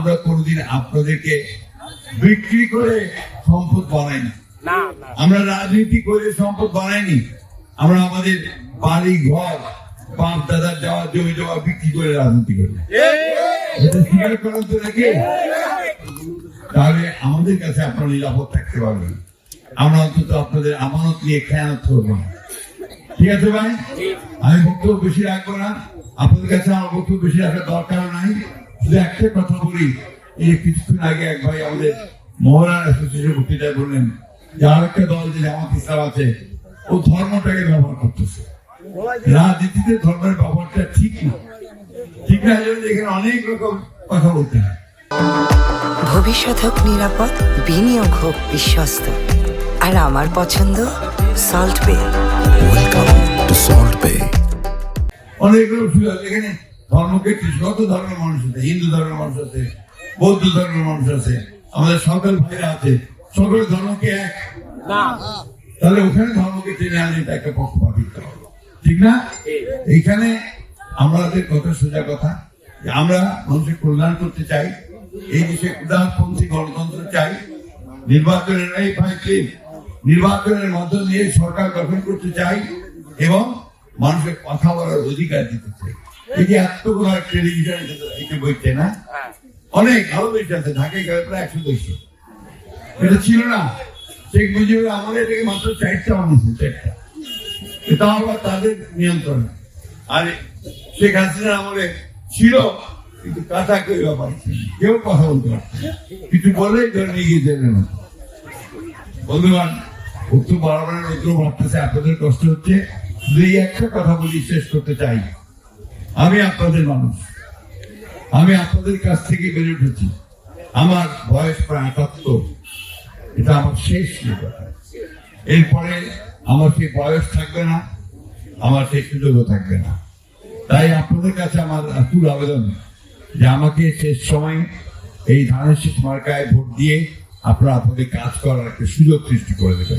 আমরা কোনোদিন আপনাদেরকে বিক্রি করে সম্পদ বানাইনি, আমরা রাজনীতি করে সম্পদ বানাইনি। আমরা আমাদের বাড়ি ঘর বাপ দাদার যাওয়া জমি জমা বিক্রি করে রাজনীতি করি। এটা স্বীকার করেন তো নাকি? তাহলে আমাদের কাছে আপনারা নিরাপদ থাকতে পারবেন। আমরা অন্তত আপনাদের আমানত নিয়ে খেয়ানত করবো না। ঠিক আছে ভাই, আমি বক্তব্য বেশি রাখবো না, আপনাদের কাছে আমার বক্তব্য বেশি রাখার দরকার নাই। শুধু একটা কথা বলি, এই কিছুক্ষণ আগে এক ভাই আমাদের মহলার অ্যাসোসিয়েশন বক্তৃতায় বললেন যে আর একটা দল যে জামাত ইসলাম আছে ও ধর্মটাকে ব্যবহার করতেছে। রাজনীতিতে ধর্মের ব্যবহারটা ঠিক না, ঠিক না। এখানে অনেক রকম কথা বলতে হয়। ভবিষ্যৎ হোক নিরাপদ, বিনিয়োগ হোক বিশ্বস্ত, আর আমার পছন্দ সল্ট বে। ওয়েলকাম টু সল্ট বে। অনেক রকম সুযোগ এখানে ধর্মকে কত ধর্মের মানুষ আছে, হিন্দু ধর্মের মানুষ আছে, বৌদ্ধ ধর্মের মানুষ আছে, আমাদের সকল ভাইরা আছে, সকল ধর্মকে এক। তাহলে ওখানে ধর্মকে টেনে আনে এটা একটা পক্ষপাতিত্ব, ঠিক না? এইখানে আমাদের কথা সোজা কথা যে আমরা মানুষের কল্যাণ করতে চাই, এই দেশে উদারপন্থী গণতন্ত্র চাই, নির্বাচনের এই ভাইকে নির্বাচনের মধ্য দিয়ে সরকার গঠন করতে চাই এবং মানুষের কথা বলার অধিকার দিতে চাই। এই যে এতগুলো টেলিভিশন এটা বইতে না, অনেক ভালো বেশি আছে, ঢাকায় গেলে প্রায় 100-200। এটা ছিল না শেখ মুজিবুর আমাদের থেকে মাত্র 4টা মানুষ, 4টা, এটা আবার তাদের নিয়ন্ত্রণে। আর শেখ হাসিনার আমলে ছিল কিন্তু কাটা কেউ ব্যাপার, কেউ কথা বলতে পারছে না, কিছু বলেই ধরে নিয়ে গিয়ে দেবেন। বন্ধুবান, উত্তর বাড়াবাড়ার উত্তর বাড়তেছে, আপনাদের কষ্ট হচ্ছে। শুধু এই একটা কথা বলি, শেষ করতে চাই, আমি আপনাদের মানুষ, আমি আপনাদের কাছ থেকে বেড়ে উঠেছি। আমার বয়স প্রায় 78, এটা আমার শেষ কথা। এরপরে আমার সেই বয়স থাকবে না, আমার সেই সুযোগও থাকবে না। তাই আপনাদের কাছে আমার আকুল আবেদন যে আমাকে শেষ সময় এই ধানের শীষ মার্কায় ভোট দিয়ে আপনারা আপনাদের কাজ করার একটা সুযোগ সৃষ্টি করে দেবেন।